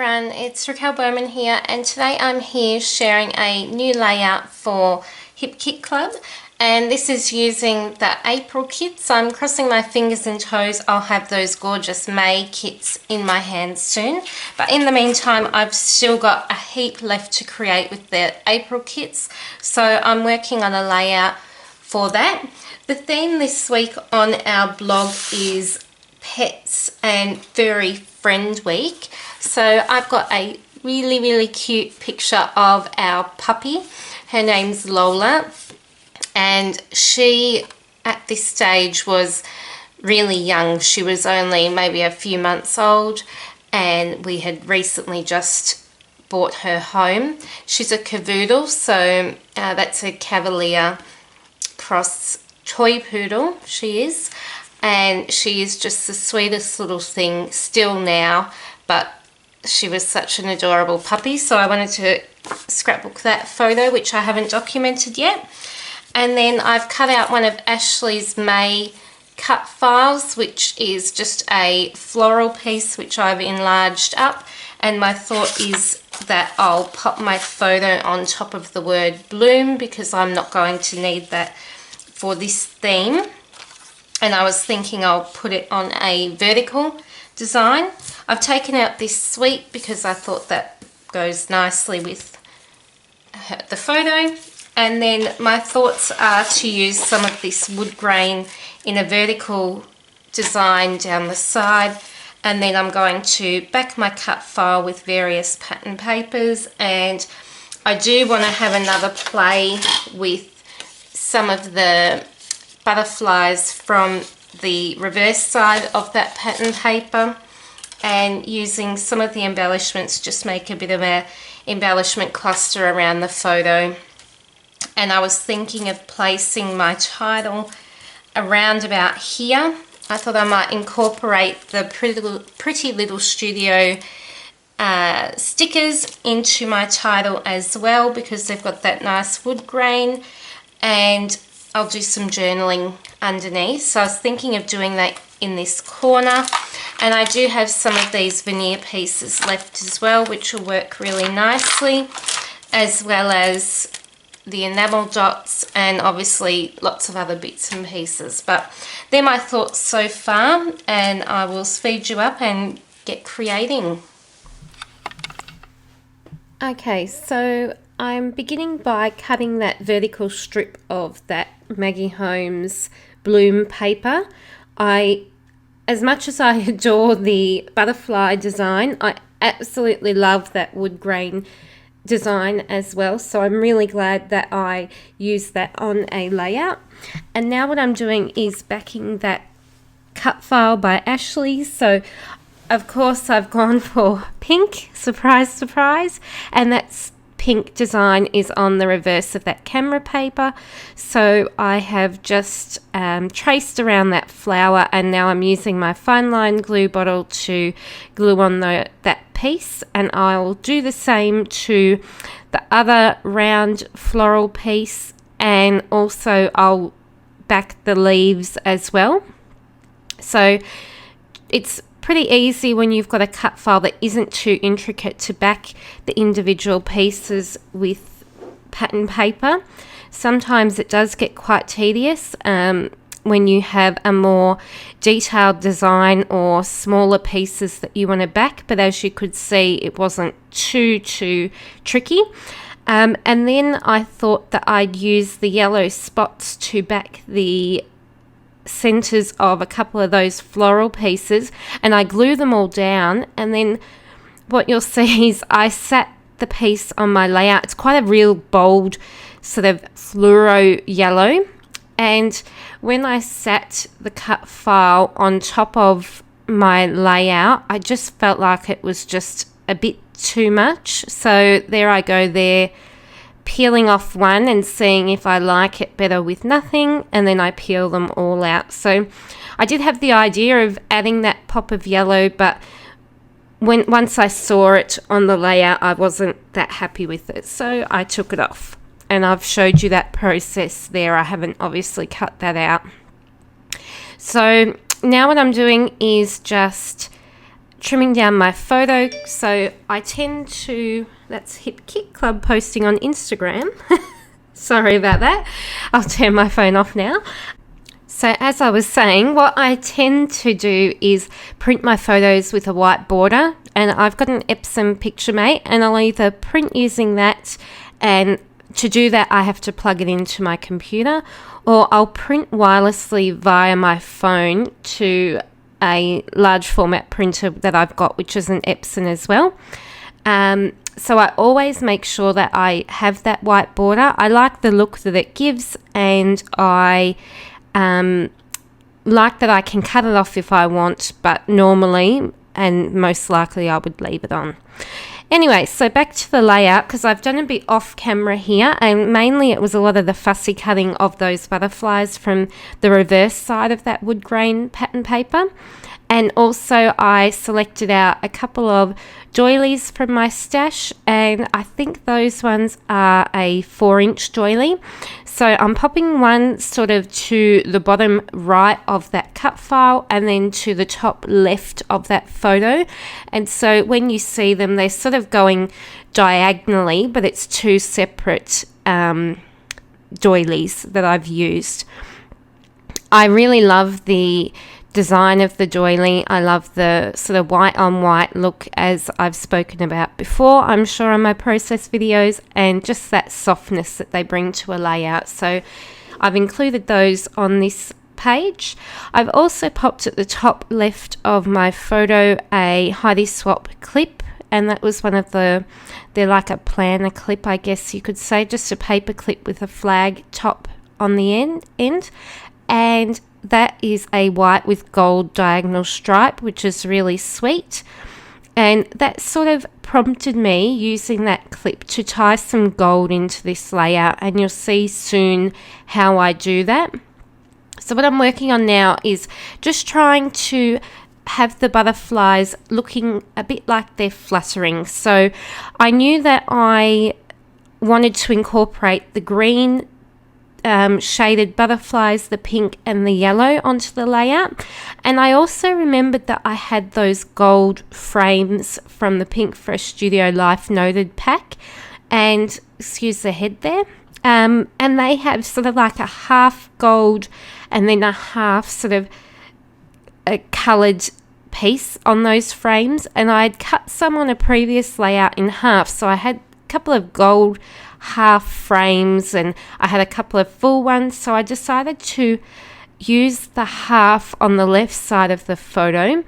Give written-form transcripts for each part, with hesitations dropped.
everyone, it's Raquel Bowman here, and today I'm here sharing a new layout for Hip Kit Club, and this is using the April kits. So I'm crossing my fingers and toes I'll have those gorgeous May kits in my hands soon, but in the meantime I've still got a heap left to create with the April kits, so I'm working on a layout for that. The theme this week on our blog is Pets and Furry Friend Week. So I've got a really cute picture of our puppy. Her name's Lola, and she at this stage was really young. She was only maybe a few months old, and we had recently just bought her home. She's a cavoodle, so that's a Cavalier cross toy poodle she is, and she is just the sweetest little thing still now, but she was such an adorable puppy, so I wanted to scrapbook that photo, which I haven't documented yet. And then I've cut out one of Ashley's May cut files, which is just a floral piece which I've enlarged up, and my thought is that I'll pop my photo on top of the word bloom because I'm not going to need that for this theme. And I was thinking I'll put it on a vertical design. I've taken out this sweet because I thought that goes nicely with the photo. And then my thoughts are to use some of this wood grain in a vertical design down the side, and then I'm going to back my cut file with various pattern papers, and I do want to have another play with some of the butterflies from the reverse side of that pattern paper, and using some of the embellishments, just make a bit of a embellishment cluster around the photo. And I was thinking of placing my title around about here. I thought I might incorporate the pretty little studio stickers into my title as well, because they've got that nice wood grain, and I'll do some journaling underneath. So I was thinking of doing that in this corner, and I do have some of these veneer pieces left as well, which will work really nicely, as well as the enamel dots and obviously lots of other bits and pieces. But they're my thoughts so far, and I will speed you up and get creating. Okay, so I'm beginning by cutting that vertical strip of that Maggie Holmes bloom paper. As much as I adore the butterfly design, I absolutely love that wood grain design as well, so I'm really glad that I used that on a layout. And now what I'm doing is backing that cut file by Ashley. So of course I've gone for pink, surprise and that's pink design is on the reverse of that camera paper. So I have just traced around that flower, and now I'm using my fine line glue bottle to glue on that piece, and I'll do the same to the other round floral piece, and also I'll back the leaves as well. So it's pretty easy when you've got a cut file that isn't too intricate to back the individual pieces with pattern paper. Sometimes it does get quite tedious when you have a more detailed design or smaller pieces that you want to back, but as you could see, it wasn't too tricky. And then I thought that I'd use the yellow spots to back the centers of a couple of those floral pieces, and I glue them all down, and then what you'll see is I sat the piece on my layout. It's quite a real bold sort of fluoro yellow, and when I sat the cut file on top of my layout, I just felt like it was just a bit too much. So there I go there, peeling off one and seeing if I like it better with nothing, and then I peel them all out. So I did have the idea of adding that pop of yellow, but once I saw it on the layout, I wasn't that happy with it, so I took it off, and I've showed you that process there. I haven't obviously cut that out. So now what I'm doing is just trimming down my photo. So I tend to, that's Hip Kit Club posting on Instagram. Sorry about that. I'll turn my phone off now. So as I was saying, what I tend to do is print my photos with a white border, and I've got an Epson Picturemate, and I'll either print using that, and to do that I have to plug it into my computer, or I'll print wirelessly via my phone to a large format printer that I've got, which is an Epson as well. So I always make sure that I have that white border. I like the look that it gives, and I like that I can cut it off if I want, but normally and most likely I would leave it on. Anyway, so back to the layout, because I've done a bit off camera here, and mainly it was a lot of the fussy cutting of those butterflies from the reverse side of that wood grain pattern paper. And also I selected out a couple of doilies from my stash, and I think those ones are a 4-inch doily. So I'm popping one sort of to the bottom right of that cut file, and then to the top left of that photo. And so when you see them, they're sort of going diagonally, but it's two separate doilies that I've used. I really love the design of the doily. I love the sort of white on white look, as I've spoken about before, I'm sure, on my process videos, and just that softness that they bring to a layout. So I've included those on this page. I've also popped at the top left of my photo a Heidi Swap clip, and that was one of they're like a planner clip, I guess you could say, just a paper clip with a flag top on the end. And that is a white with gold diagonal stripe, which is really sweet. And that sort of prompted me, using that clip, to tie some gold into this layout, and you'll see soon how I do that. So what I'm working on now is just trying to have the butterflies looking a bit like they're fluttering. So I knew that I wanted to incorporate the green shaded butterflies, the pink and the yellow, onto the layout. And I also remembered that I had those gold frames from the Pink Fresh Studio Life Noted pack, and excuse the head there, and they have sort of like a half gold and then a half sort of a coloured piece on those frames. And I had cut some on a previous layout in half, so I had a couple of gold half frames and I had a couple of full ones, so I decided to use the half on the left side of the photo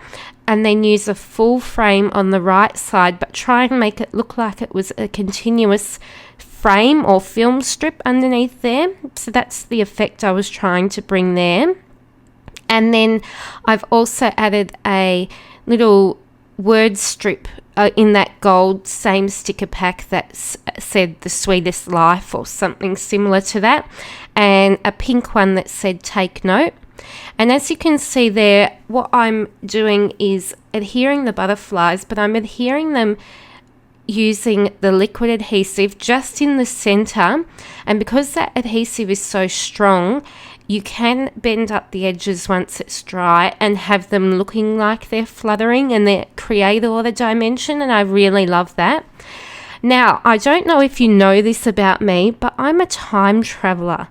and then use a full frame on the right side, but try and make it look like it was a continuous frame or film strip underneath there. So that's the effect I was trying to bring there. And then I've also added a little word strip in that gold same sticker pack that said The Sweetest Life or something similar to that, and a pink one that said Take Note. And as you can see there, what I'm doing is adhering the butterflies, but I'm adhering them using the liquid adhesive just in the center. And because that adhesive is so strong, you can bend up the edges once it's dry and have them looking like they're fluttering, and they create all the dimension, and I really love that. Now, I don't know if you know this about me, but I'm a time traveler.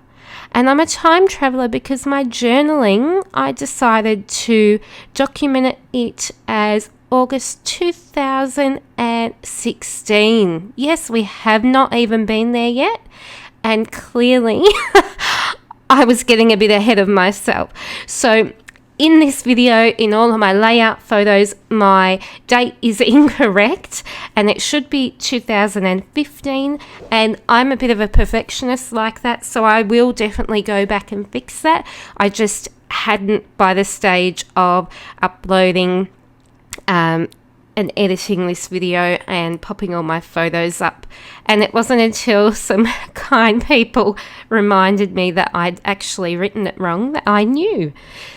And I'm a time traveler because my journaling, I decided to document it as August 2016. Yes, we have not even been there yet. And clearly I was getting a bit ahead of myself. So in this video, in all of my layout photos, my date is incorrect and it should be 2015, and I'm a bit of a perfectionist like that, so I will definitely go back and fix that. I just hadn't by the stage of uploading and editing this video and popping all my photos up, and it wasn't until some kind people reminded me that I'd actually written it wrong that I knew.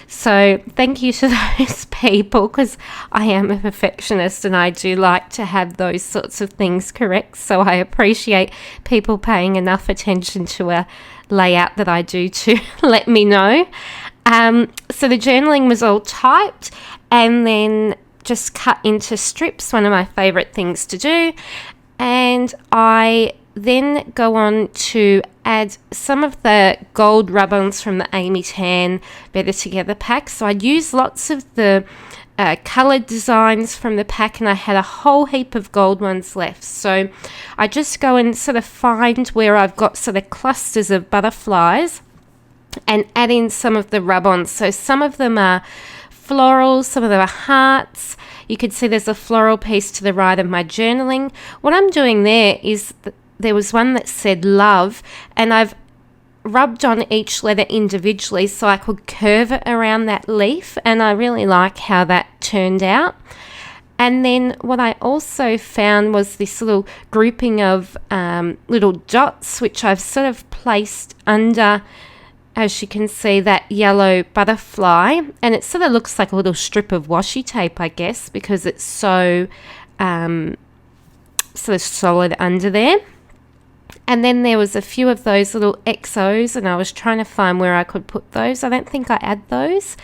So thank you to those people, because I am a perfectionist and I do like to have those sorts of things correct, so I appreciate people paying enough attention to a layout that I do to let me know. So the journaling was all typed, and then just cut into strips, one of my favourite things to do. And I then go on to add some of the gold rub-ons from the Amy Tan Better Together pack. So I'd use lots of the coloured designs from the pack, and I had a whole heap of gold ones left. So I just go and sort of find where I've got sort of clusters of butterflies and add in some of the rub-ons. So some of them are florals, some of them are hearts. You could see there's a floral piece to the right of my journaling. What I'm doing there is there was one that said love, and I've rubbed on each letter individually so I could curve it around that leaf, and I really like how that turned out. And then what I also found was this little grouping of little dots, which I've sort of placed under, as you can see, that yellow butterfly, and it sort of looks like a little strip of washi tape, I guess, because it's so sort of solid under there. And then there was a few of those little XOs, and I was trying to find where I could put those. I don't think I add those.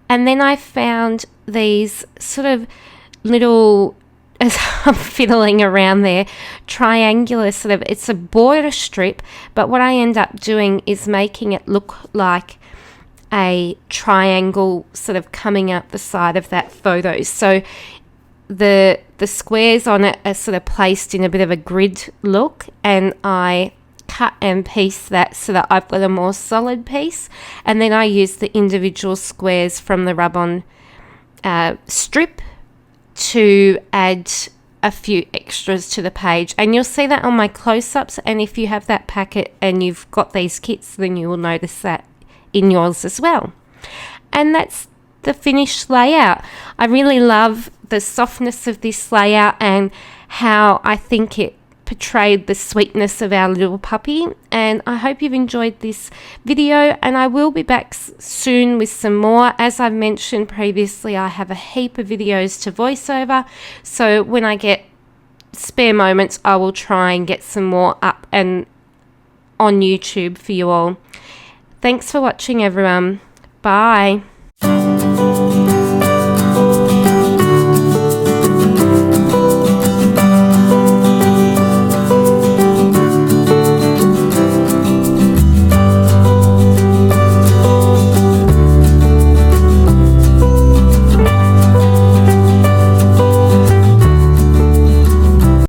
And then I found these sort of little, as I'm fiddling around there, triangular sort of, it's a border strip, but what I end up doing is making it look like a triangle sort of coming up the side of that photo. So the squares on it are sort of placed in a bit of a grid look, and I cut and piece that so that I've got a more solid piece, and then I use the individual squares from the rub-on strip to add a few extras to the page. And you'll see that on my close-ups, and if you have that packet and you've got these kits, then you will notice that in yours as well. And that's the finished layout. I really love the softness of this layout and how I think it portrayed the sweetness of our little puppy. And I hope you've enjoyed this video, and I will be back soon with some more. As I've mentioned previously, I have a heap of videos to voice over, so when I get spare moments I will try and get some more up and on YouTube for you all. Thanks for watching, everyone. Bye.